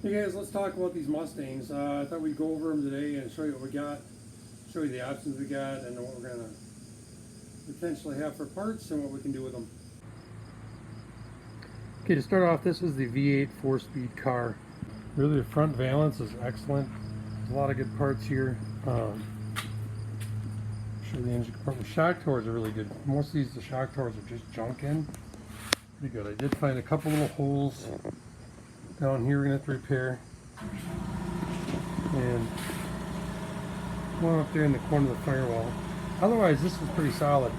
Hey guys, let's talk about these Mustangs. I thought we'd go over them today and show you what we got, show you the options we got, and what we're going to potentially have for parts and what we can do with them. Okay, to start off, this is the V8 4-speed car. Really, the front valance is excellent. There's a lot of good parts here. Show the engine compartment. Shock towers are really good. Most of these, the shock towers are just junk in. Pretty good. I did find a couple little holes down here we're going to have to repair. And one up there in the corner of the firewall. Otherwise, this was pretty solid.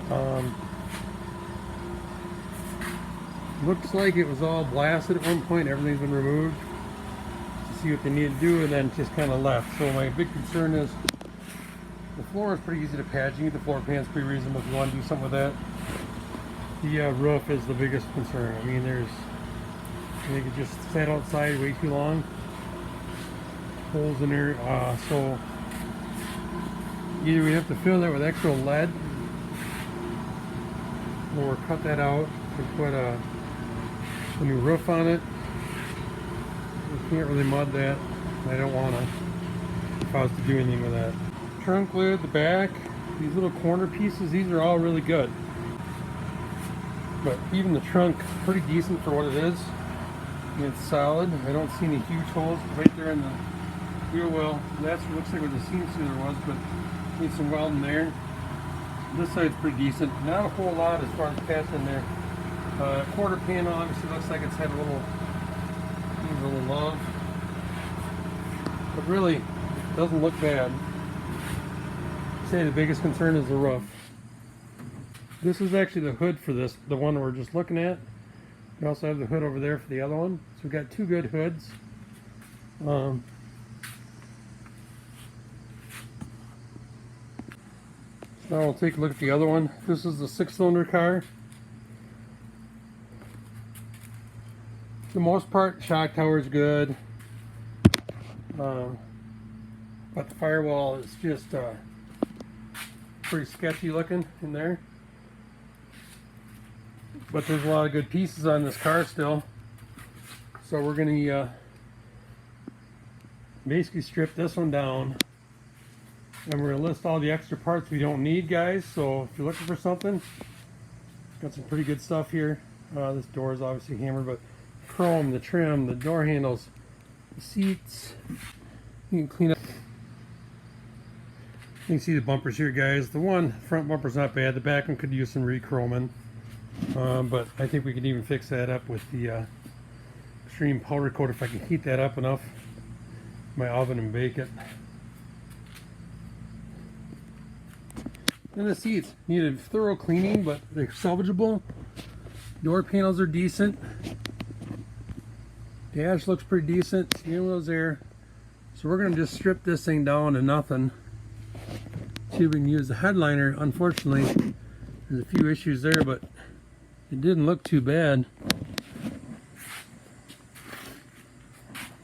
Looks like it was all blasted at one point. Everything's been removed to see what they need to do, and then just kind of left. So my big concern is the floor is pretty easy to patch. You get the floor pan's pretty reasonable if you want to do something with that. The roof is the biggest concern. I mean, I think it just sat outside way too long. Holes in there. So either we have to fill that with extra lead or cut that out and put a new roof on it. We can't really mud that. I don't want to if I was to do anything with that. Trunk lid, the back, these little corner pieces, these are all really good. But even the trunk, pretty decent for what it is. It's solid. I don't see any huge holes right there in the wheel well. That's what looks like where the seam sealer was, but need some welding there. This side's pretty decent. Not a whole lot as far as patching there. Quarter panel obviously looks like it's had needs a little love. But really, it doesn't look bad. I'd say the biggest concern is the roof. This is actually the hood for this, the one we're just looking at. We also have the hood over there for the other one. So we've got two good hoods. Now we'll take a look at the other one. This is the 6-cylinder car. For the most part, shock tower is good. But the firewall is just pretty sketchy looking in there. But there's a lot of good pieces on this car still. So we're going to basically strip this one down. And we're going to list all the extra parts we don't need, guys. So if you're looking for something, got some pretty good stuff here. This door is obviously hammered, but chrome, the trim, the door handles, the seats. You can clean up. You can see the bumpers here, guys. The front bumper's not bad. The back one could use some re-chroming. But I think we could even fix that up with the extreme powder coat if I can heat that up enough in my oven and bake it. And the seats needed thorough cleaning, but they're salvageable. Door panels are decent. Dash looks pretty decent. Steering wheel's there. So we're going to just strip this thing down to nothing. See if we can use the headliner. Unfortunately, there's a few issues there, but it didn't look too bad.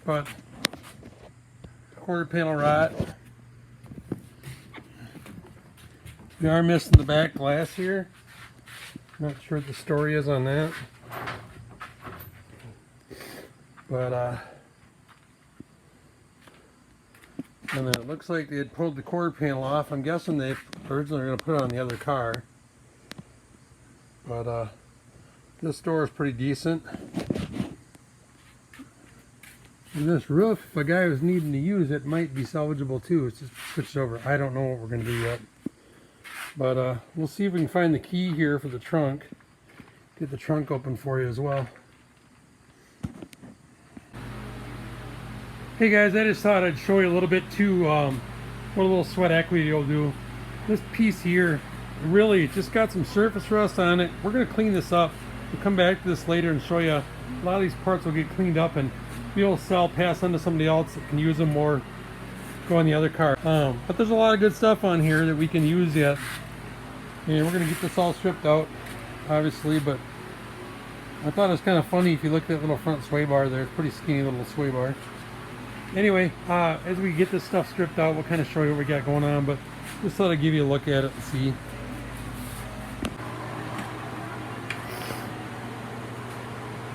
But quarter panel rot. We are missing the back glass here. Not sure what the story is on that. But and then it looks like they had pulled the quarter panel off. I'm guessing they originally were going to put it on the other car. But this door is pretty decent. And this roof, if a guy was needing to use it, might be salvageable too. It's just switched over. I don't know what we're going to do yet. But we'll see if we can find the key here for the trunk. Get the trunk open for you as well. Hey guys, I just thought I'd show you a little bit too what a little sweat equity will do. This piece here, really just got some surface rust on it. We're going to clean this up. We'll come back to this later and show you. A lot of these parts will get cleaned up and be able to sell, pass on to somebody else that can use them or go on the other car. But there's a lot of good stuff on here that we can use yet. And we're going to get this all stripped out, obviously, but I thought it was kind of funny if you look at that little front sway bar there. It's a pretty skinny little sway bar. Anyway, as we get this stuff stripped out, we'll kind of show you what we got going on, but just thought I'd give you a look at it and see.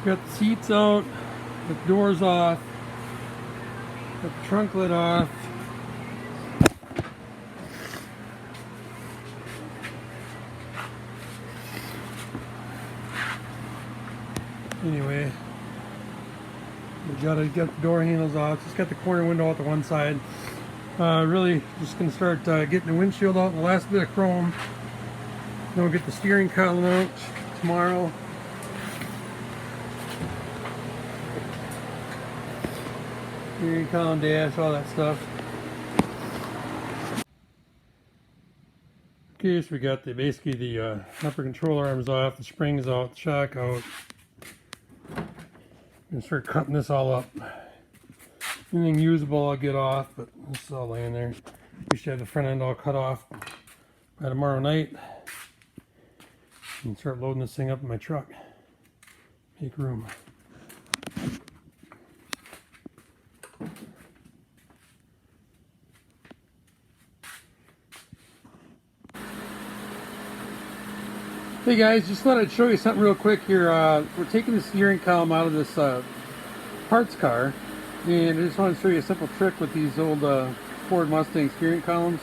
Got the seats out, the doors off. Got the trunk lid off. Anyway, we got the door handles off. Just got the corner window out the one side. Really just gonna start getting the windshield out, the last bit of chrome. Then we'll get the steering column out tomorrow. Steering column, dash, all that stuff. Okay, so we got basically the upper control arms off, the springs out, the shock out. And start cutting this all up. Anything usable I'll get off, but this is all laying there. We should have the front end all cut off by tomorrow night. And start loading this thing up in my truck. Make room. Hey guys, just thought I'd show you something real quick here. We're taking the steering column out of this parts car, and I just want to show you a simple trick with these old Ford Mustang steering columns.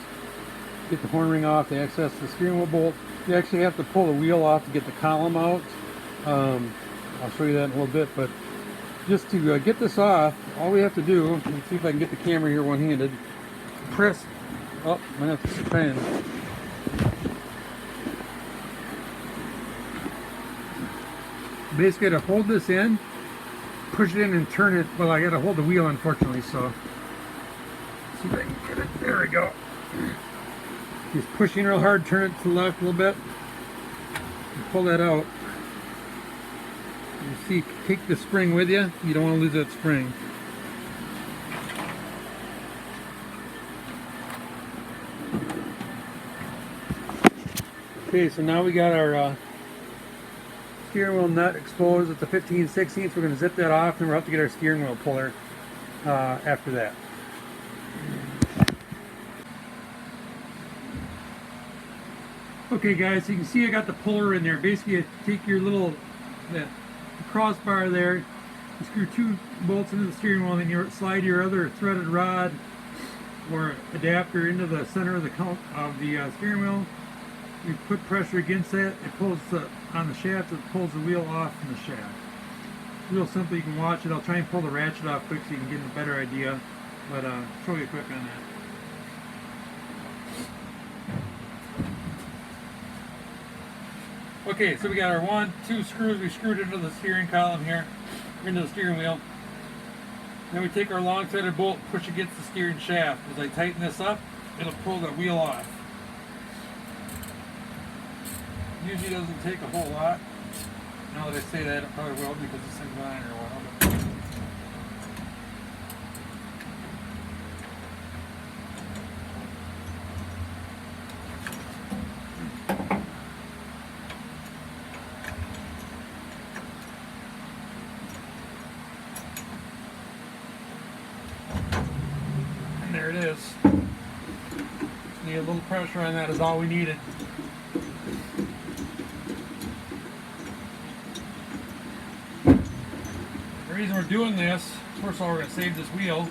Get the horn ring off, they access the steering wheel bolt. You actually have to pull the wheel off to get the column out. I'll show you that in a little bit, but just to get this off, all we have to do, let's see if I can get the camera here one-handed, press, oh, I'm going to have to suspend. Basically, to hold this in, push it in and turn it. Well, I got to hold the wheel, unfortunately, so see if I can get it. There we go. Just pushing real hard, turn it to the left a little bit, and pull that out. You see, take the spring with you. You don't want to lose that spring. Okay, so now we got our steering wheel nut exposed at the 15/16. We're going to zip that off, and we'll have to get our steering wheel puller after that. Okay guys, so you can see I got the puller in there. Basically, you take your little crossbar there, you screw 2 bolts into the steering wheel, and then you slide your other threaded rod or adapter into the center of the steering wheel. You put pressure against that, it pulls on the shaft, it pulls the wheel off from the shaft. Real simple, you can watch it. I'll try and pull the ratchet off quick so you can get a better idea, but show you quick on that. Okay, so we got our 1, 2 screws we screwed into the steering column here, into the steering wheel. Then we take our long-threaded bolt, push against the steering shaft. As I tighten this up, it'll pull the wheel off. Usually doesn't take a whole lot. Now that I say that, it probably will because this thing's been on here a while. And there it is. Just need a little pressure on that is all we needed. The reason we're doing this, first of all, we're going to save this wheel.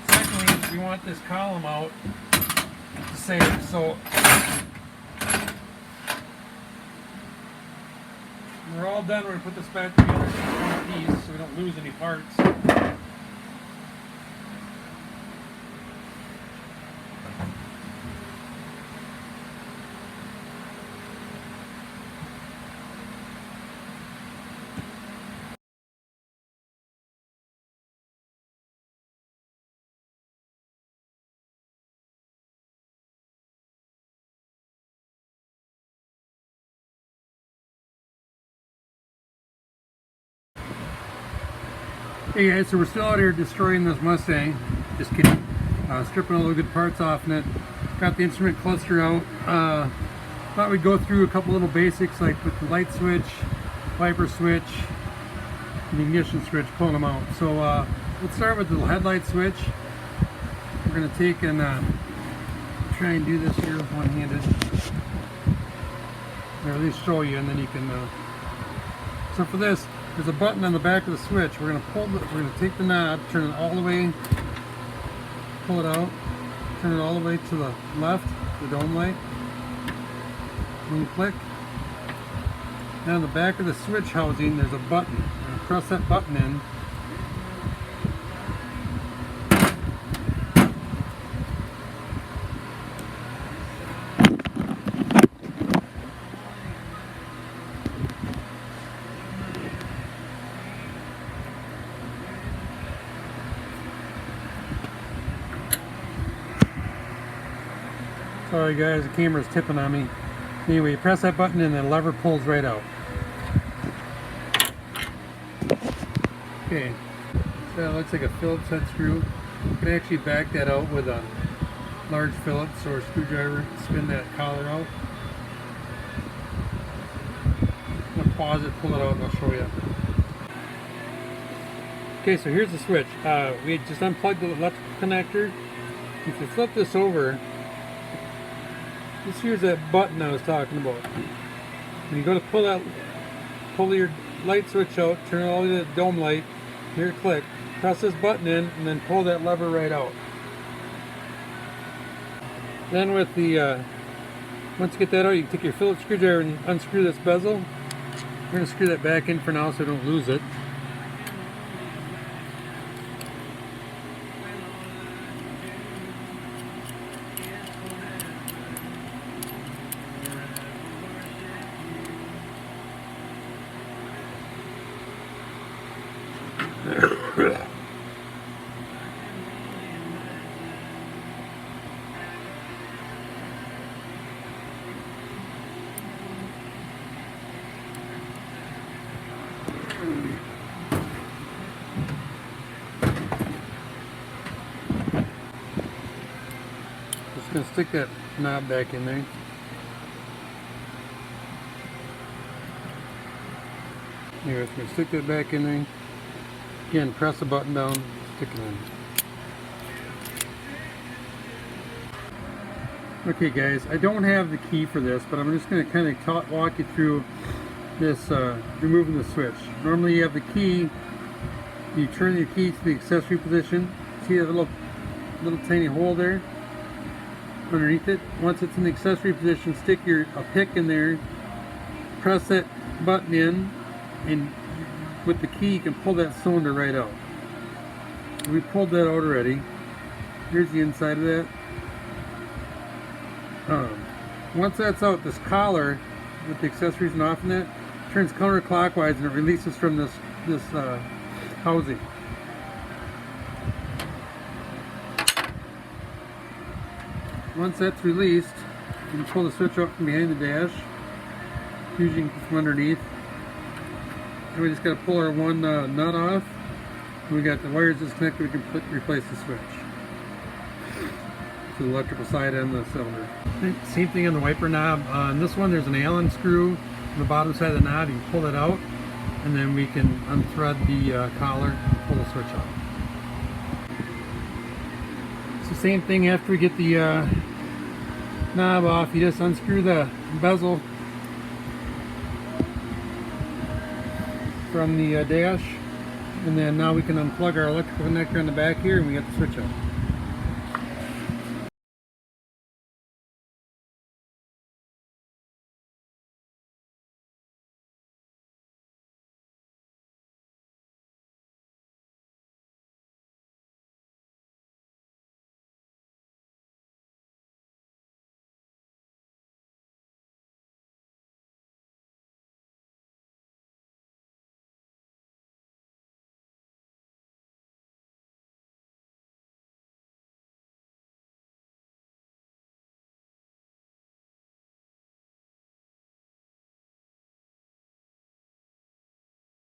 Secondly, we want this column out to save. So when we're all done, we're going to put this back together in one piece so we don't lose any parts. Hey guys, so we're still out here destroying this Mustang. Just kidding. Stripping all the good parts off in it. Got the instrument cluster out. Thought we'd go through a couple little basics like with the light switch, wiper switch, and the ignition switch, pulling them out. So let's start with the headlight switch. We're going to take and try and do this here one-handed. Or at least show you, and then you can. So for this, there's a button on the back of the switch. We're going to take the knob, turn it all the way pull it out, turn it all the way to the left, the dome light, and click. Now on the back of the switch housing there's a button. Press that button in. Sorry guys, the camera's tipping on me. Anyway, you press that button and the lever pulls right out. Okay, so that looks like a Phillips head screw. You can actually back that out with a large Phillips or a screwdriver, spin that collar out. I'm going to pause it, pull it out, and I'll show you. Okay, so here's the switch. We just unplugged the electrical connector. If you flip this over, here's that button I was talking about. When you go to pull your light switch out, turn it all the way to the dome light, here click, press this button in, and then pull that lever right out. Then with the, once you get that out, you can take your Phillips screwdriver and unscrew this bezel. We're going to screw that back in for now so I don't lose it. Just going to stick that knob back in there. Here, it's going to stick that back in there. Again, press the button down, stick it in. Okay guys, I don't have the key for this, but I'm just going to kind of walk you through this removing the switch. Normally you have the key, you turn your key to the accessory position. See that little tiny hole there underneath it? Once it's in the accessory position, stick a pick in there, press that button in, and with the key you can pull that cylinder right out. We pulled that out already. Here's the inside of that. Once that's out, this collar with the accessories and off in it turns counterclockwise and it releases from this housing. Once that's released, you can pull the switch up from behind the dash, using from underneath. And we just got to pull our one nut off. And we got the wires disconnected. We can replace the switch. So the electrical side and the cylinder. Same thing on the wiper knob. On this one, there's an Allen screw on the bottom side of the knob. You can pull it out, and then we can unthread the collar and pull the switch out. It's the same thing after we get the knob off. You just unscrew the bezel from the dash, and then now we can unplug our electrical connector on the back here, and we got the switch out.